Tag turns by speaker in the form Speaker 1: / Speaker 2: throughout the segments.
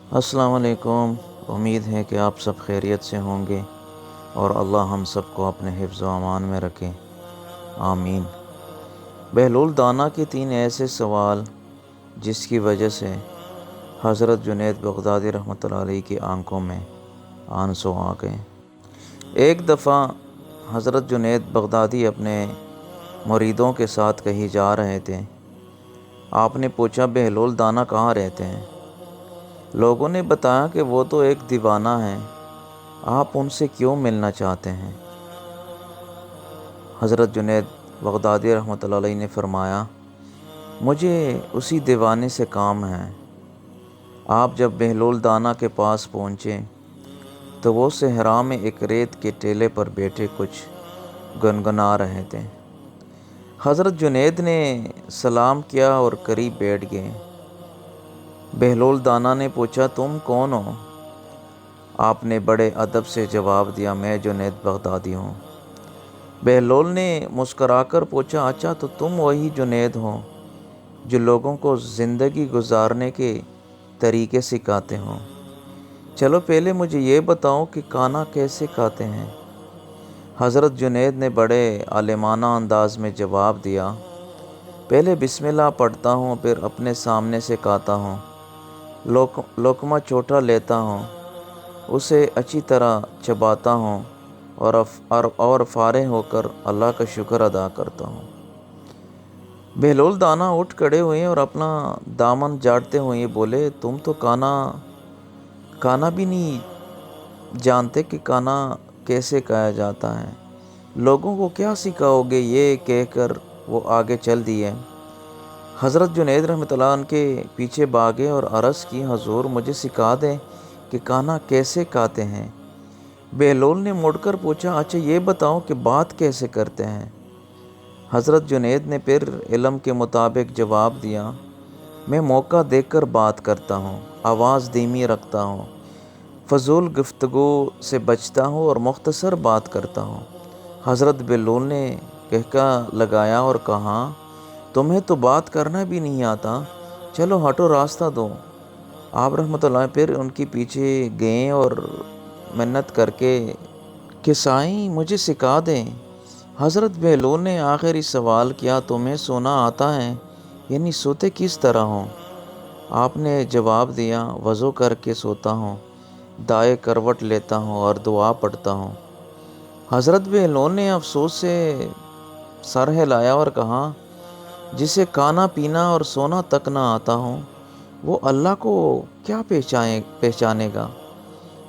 Speaker 1: السلام علیکم۔ امید ہے کہ آپ سب خیریت سے ہوں گے اور اللہ ہم سب کو اپنے حفظ و امان میں رکھے، آمین۔ بہلول دانا کے 3 ایسے سوال جس کی وجہ سے حضرت جنید بغدادی رحمۃ اللہ علیہ کی آنکھوں میں آنسو آ گئے۔ ایک دفعہ حضرت جنید بغدادی اپنے مریدوں کے ساتھ کہیں جا رہے تھے۔ آپ نے پوچھا، بہلول دانا کہاں رہتے ہیں؟ لوگوں نے بتایا کہ وہ تو ایک دیوانہ ہیں، آپ ان سے کیوں ملنا چاہتے ہیں؟ حضرت جنید بغدادی رحمۃ اللہ علیہ نے فرمایا، مجھے اسی دیوانے سے کام ہے۔ آپ جب بہلول دانا کے پاس پہنچے تو وہ صحرا میں ایک ریت کے ٹیلے پر بیٹھے کچھ گنگنا رہے تھے۔ حضرت جنید نے سلام کیا اور قریب بیٹھ گئے۔ بہلول دانا نے پوچھا، تم کون ہو؟ آپ نے بڑے ادب سے جواب دیا، میں جنید بغدادی ہوں۔ بہلول نے مسکرا کر پوچھا، اچھا تو تم وہی جنید ہو جو لوگوں کو زندگی گزارنے کے طریقے سکھاتے ہو؟ چلو پہلے مجھے یہ بتاؤ کہ کھانا کیسے کھاتے ہیں؟ حضرت جنید نے بڑے عالمانہ انداز میں جواب دیا، پہلے بسم اللہ پڑھتا ہوں، پھر اپنے سامنے سے کھاتا ہوں، لقمہ چھوٹا لیتا ہوں، اسے اچھی طرح چباتا ہوں اور فارغ ہو کر اللہ کا شکر ادا کرتا ہوں۔ بہلول دانا اٹھ کھڑے ہوئے اور اپنا دامن جھاڑتے ہوئے بولے، تم تو کھانا بھی نہیں جانتے کہ کھانا کیسے کھایا جاتا ہے، لوگوں کو کیا سکھاؤ گے؟ یہ کہہ کر وہ آگے چل دیے۔ حضرت جنید رحمۃ اللہ عنہ کے پیچھے بھاگے اور عرض کی، حضور مجھے سکھا دیں کہ کھانا کیسے کھاتے ہیں۔ بہلول نے مڑ کر پوچھا، اچھا یہ بتاؤ کہ بات کیسے کرتے ہیں؟ حضرت جنید نے پھر علم کے مطابق جواب دیا، میں موقع دیکھ کر بات کرتا ہوں، آواز دھیمی رکھتا ہوں، فضول گفتگو سے بچتا ہوں اور مختصر بات کرتا ہوں۔ حضرت بہلول نے کہکا لگایا اور کہا، تمہیں تو بات کرنا بھی نہیں آتا، چلو ہٹو، راستہ دو۔ آپ رحمۃ اللہ پھر ان کے پیچھے گئے اور منت کر کے کہ سائیں مجھے سکھا دیں۔ حضرت بہلول نے آخری سوال کیا، تمہیں سونا آتا ہے؟ یعنی سوتے کس طرح ہو؟ آپ نے جواب دیا، وضو کر کے سوتا ہوں، دائیں کروٹ لیتا ہوں اور دعا پڑھتا ہوں۔ حضرت بہلول نے افسوس سے سر ہلایا اور کہا، جسے کھانا پینا اور سونا تک نہ آتا ہو وہ اللہ کو کیا پہچانے گا؟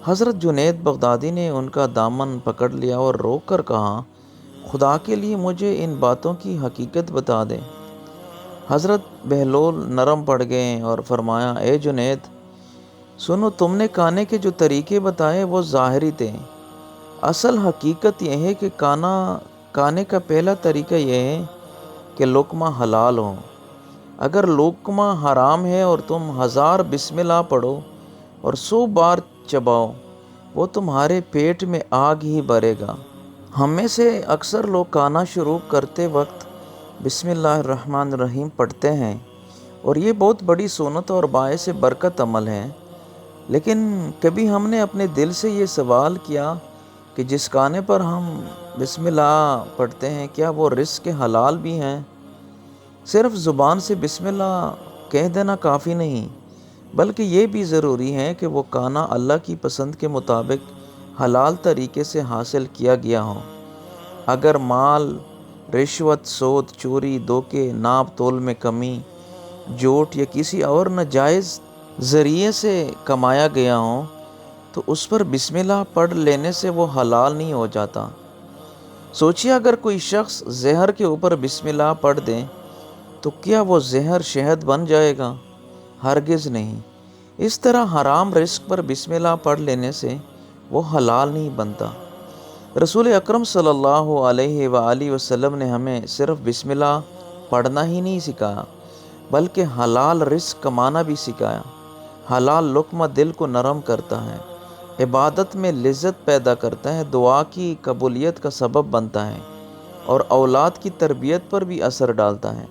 Speaker 1: حضرت جنید بغدادی نے ان کا دامن پکڑ لیا اور روک کر کہا، خدا کے لیے مجھے ان باتوں کی حقیقت بتا دے۔ حضرت بہلول نرم پڑ گئے اور فرمایا، اے جنید سنو، تم نے کھانے کے جو طریقے بتائے وہ ظاہری تھے، اصل حقیقت یہ ہے کہ کھانے کا پہلا طریقہ یہ ہے کہ لقمہ حلال ہو۔ اگر لقمہ حرام ہے اور تم 1000 بسم اللہ پڑھو اور 100 بار چباؤ، وہ تمہارے پیٹ میں آگ ہی بھرے گا۔ ہم میں سے اکثر لوگ کھانا شروع کرتے وقت بسم اللہ الرحمن الرحیم پڑھتے ہیں اور یہ بہت بڑی سنت اور باعث برکت عمل ہے، لیکن کبھی ہم نے اپنے دل سے یہ سوال کیا کہ جس کھانے پر ہم بسم اللہ پڑھتے ہیں کیا وہ رزق حلال بھی ہیں؟ صرف زبان سے بسم اللہ کہہ دینا کافی نہیں، بلکہ یہ بھی ضروری ہے کہ وہ کھانا اللہ کی پسند کے مطابق حلال طریقے سے حاصل کیا گیا ہو۔ اگر مال رشوت، سود، چوری، دھوکے، ناپ تول میں کمی، جھوٹ یا کسی اور ناجائز ذریعے سے کمایا گیا ہو تو اس پر بسم اللہ پڑھ لینے سے وہ حلال نہیں ہو جاتا۔ سوچیے، اگر کوئی شخص زہر کے اوپر بسم اللہ پڑھ دے تو کیا وہ زہر شہد بن جائے گا؟ ہرگز نہیں۔ اس طرح حرام رزق پر بسم اللہ پڑھ لینے سے وہ حلال نہیں بنتا۔ رسول اکرم صلی اللہ علیہ وآلہ وسلم نے ہمیں صرف بسم اللہ پڑھنا ہی نہیں سکھایا، بلکہ حلال رزق کمانا بھی سکھایا۔ حلال لقمہ دل کو نرم کرتا ہے، عبادت میں لذت پیدا کرتا ہے، دعا کی قبولیت کا سبب بنتا ہے اور اولاد کی تربیت پر بھی اثر ڈالتا ہے۔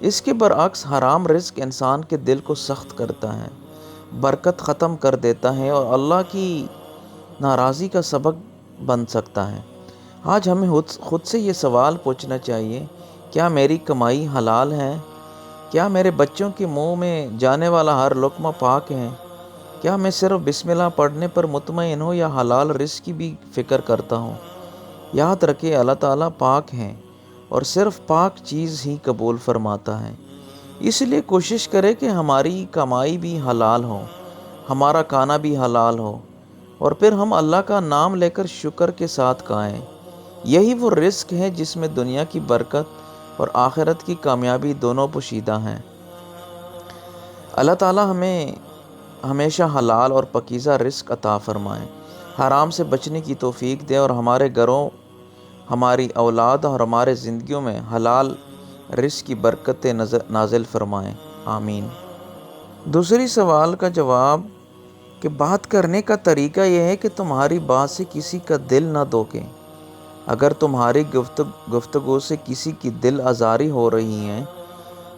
Speaker 1: اس کے برعکس حرام رزق انسان کے دل کو سخت کرتا ہے، برکت ختم کر دیتا ہے اور اللہ کی ناراضی کا سبب بن سکتا ہے۔ آج ہمیں خود سے یہ سوال پوچھنا چاہیے، کیا میری کمائی حلال ہے؟ کیا میرے بچوں کے منہ میں جانے والا ہر لقمہ پاک ہے؟ کیا میں صرف بسم اللہ پڑھنے پر مطمئن ہوں یا حلال رزق کی بھی فکر کرتا ہوں؟ یاد رکھیں، اللہ تعالیٰ پاک ہیں اور صرف پاک چیز ہی قبول فرماتا ہے۔ اس لیے کوشش کریں کہ ہماری کمائی بھی حلال ہو، ہمارا کھانا بھی حلال ہو، اور پھر ہم اللہ کا نام لے کر شکر کے ساتھ کھائیں۔ یہی وہ رزق ہے جس میں دنیا کی برکت اور آخرت کی کامیابی دونوں پوشیدہ ہیں۔ اللہ تعالیٰ ہمیں ہمیشہ حلال اور پاکیزہ رزق عطا فرمائے، حرام سے بچنے کی توفیق دے اور ہمارے گھروں، ہماری اولاد اور ہمارے زندگیوں میں حلال رزق کی برکتیں نازل فرمائیں، آمین۔ دوسری سوال کا جواب کہ بات کرنے کا طریقہ یہ ہے کہ تمہاری بات سے کسی کا دل نہ دھوکے۔ اگر تمہاری گفتگو سے کسی کی دل آزاری ہو رہی ہے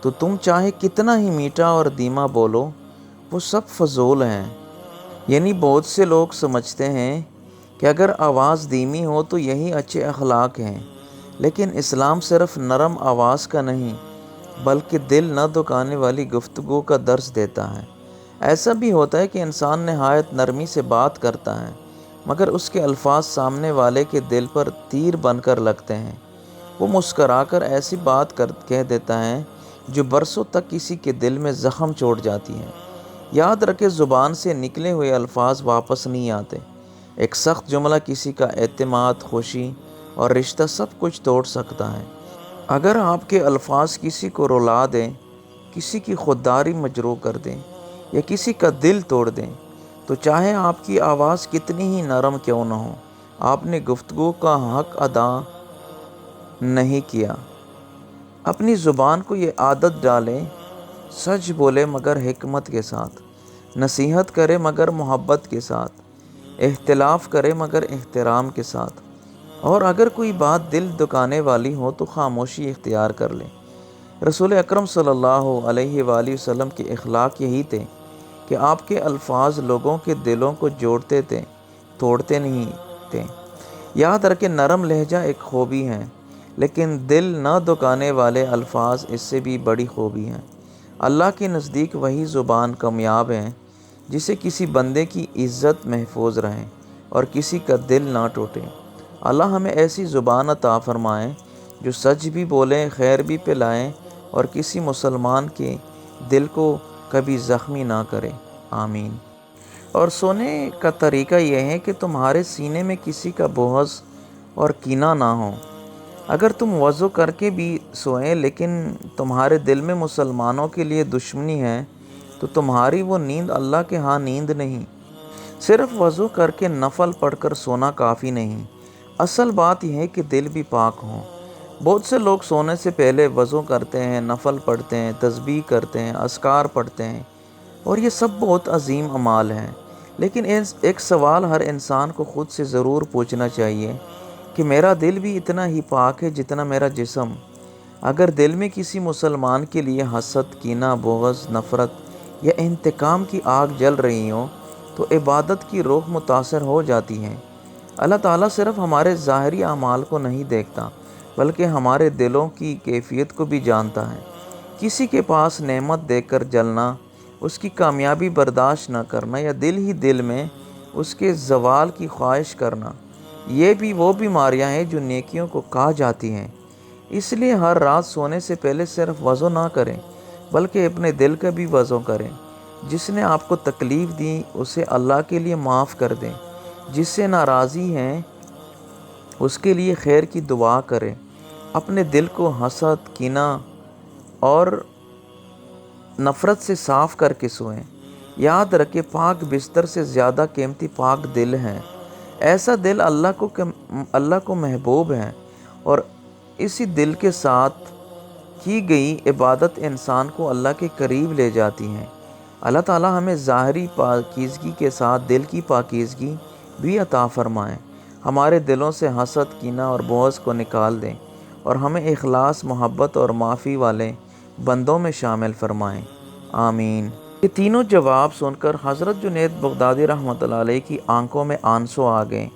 Speaker 1: تو تم چاہے کتنا ہی میٹھا اور دھیما بولو، وہ سب فضول ہیں۔ یعنی بہت سے لوگ سمجھتے ہیں کہ اگر آواز دھیمی ہو تو یہی اچھے اخلاق ہیں، لیکن اسلام صرف نرم آواز کا نہیں بلکہ دل نہ دکھانے والی گفتگو کا درس دیتا ہے۔ ایسا بھی ہوتا ہے کہ انسان نہایت نرمی سے بات کرتا ہے مگر اس کے الفاظ سامنے والے کے دل پر تیر بن کر لگتے ہیں۔ وہ مسکرا کر ایسی بات کہہ دیتا ہے جو برسوں تک کسی کے دل میں زخم چھوڑ جاتی ہے۔ یاد رکھے، زبان سے نکلے ہوئے الفاظ واپس نہیں آتے۔ ایک سخت جملہ کسی کا اعتماد، خوشی اور رشتہ سب کچھ توڑ سکتا ہے۔ اگر آپ کے الفاظ کسی کو رلا دیں، کسی کی خودداری مجروح کر دیں یا کسی کا دل توڑ دیں، تو چاہے آپ کی آواز کتنی ہی نرم کیوں نہ ہو، آپ نے گفتگو کا حق ادا نہیں کیا۔ اپنی زبان کو یہ عادت ڈالیں، سچ بولے مگر حکمت کے ساتھ، نصیحت کرے مگر محبت کے ساتھ، اختلاف کرے مگر احترام کے ساتھ، اور اگر کوئی بات دل دکانے والی ہو تو خاموشی اختیار کر لیں۔ رسول اکرم صلی اللہ علیہ وآلہ وسلم کے اخلاق یہی تھے کہ آپ کے الفاظ لوگوں کے دلوں کو جوڑتے تھے، توڑتے نہیں تھے۔ یاد رکھیں، نرم لہجہ ایک خوبی ہے، لیکن دل نہ دکانے والے الفاظ اس سے بھی بڑی خوبی ہیں۔ اللہ کے نزدیک وہی زبان کامیاب ہے جسے کسی بندے کی عزت محفوظ رہے اور کسی کا دل نہ ٹوٹے۔ اللہ ہمیں ایسی زبان عطا فرمائے جو سچ بھی بولیں، خیر بھی پھیلائیں اور کسی مسلمان کے دل کو کبھی زخمی نہ کرے، آمین۔ اور سونے کا طریقہ یہ ہے کہ تمہارے سینے میں کسی کا بغض اور کینہ نہ ہو۔ اگر تم وضو کر کے بھی سوئیں لیکن تمہارے دل میں مسلمانوں کے لیے دشمنی ہے تو تمہاری وہ نیند اللہ کے ہاں نیند نہیں۔ صرف وضو کر کے نفل پڑھ کر سونا کافی نہیں، اصل بات یہ ہے کہ دل بھی پاک ہو۔ بہت سے لوگ سونے سے پہلے وضو کرتے ہیں، نفل پڑھتے ہیں، تسبیح کرتے ہیں، اذکار پڑھتے ہیں، اور یہ سب بہت عظیم اعمال ہیں، لیکن ایک سوال ہر انسان کو خود سے ضرور پوچھنا چاہیے کہ میرا دل بھی اتنا ہی پاک ہے جتنا میرا جسم؟ اگر دل میں کسی مسلمان کے لیے حسد، کینہ، بغض، نفرت یا انتقام کی آگ جل رہی ہو تو عبادت کی روح متاثر ہو جاتی ہے۔ اللہ تعالیٰ صرف ہمارے ظاہری اعمال کو نہیں دیکھتا بلکہ ہمارے دلوں کی کیفیت کو بھی جانتا ہے۔ کسی کے پاس نعمت دیکھ کر جلنا، اس کی کامیابی برداشت نہ کرنا یا دل ہی دل میں اس کے زوال کی خواہش کرنا، یہ بھی وہ بیماریاں ہیں جو نیکیوں کو کھا جاتی ہیں۔ اس لیے ہر رات سونے سے پہلے صرف وضو نہ کریں بلکہ اپنے دل کا بھی وضو کریں۔ جس نے آپ کو تکلیف دی اسے اللہ کے لیے معاف کر دیں، جس سے ناراضی ہیں اس کے لیے خیر کی دعا کریں۔ اپنے دل کو حسد، کینہ اور نفرت سے صاف کر کے سوئیں۔ یاد رکھیں، پاک بستر سے زیادہ قیمتی پاک دل ہے۔ ایسا دل اللہ کو محبوب ہے، اور اسی دل کے ساتھ کی گئی عبادت انسان کو اللہ کے قریب لے جاتی ہے۔ اللہ تعالیٰ ہمیں ظاہری پاکیزگی کے ساتھ دل کی پاکیزگی بھی عطا فرمائے، ہمارے دلوں سے حسد، کینہ اور بغض کو نکال دیں اور ہمیں اخلاص، محبت اور معافی والے بندوں میں شامل فرمائیں، آمین۔ یہ تینوں جواب سن کر حضرت جنید بغدادی رحمۃ اللہ علیہ کی آنکھوں میں آنسو آ گئے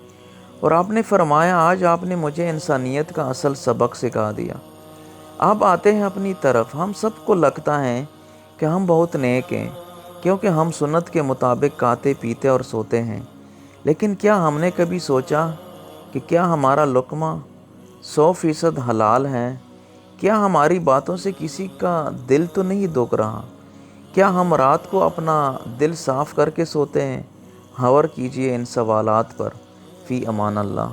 Speaker 1: اور آپ نے فرمایا، آج آپ نے مجھے انسانیت کا اصل سبق سکھا دیا۔ آپ آتے ہیں اپنی طرف۔ ہم سب کو لگتا ہے کہ ہم بہت نیک ہیں کیونکہ ہم سنت کے مطابق کھاتے پیتے اور سوتے ہیں، لیکن کیا ہم نے کبھی سوچا کہ کیا ہمارا لقمہ 100% حلال ہے؟ کیا ہماری باتوں سے کسی کا دل تو نہیں دکھ رہا؟ کیا ہم رات کو اپنا دل صاف کر کے سوتے ہیں؟ غور کیجیے ان سوالات پر۔ فی امان اللہ۔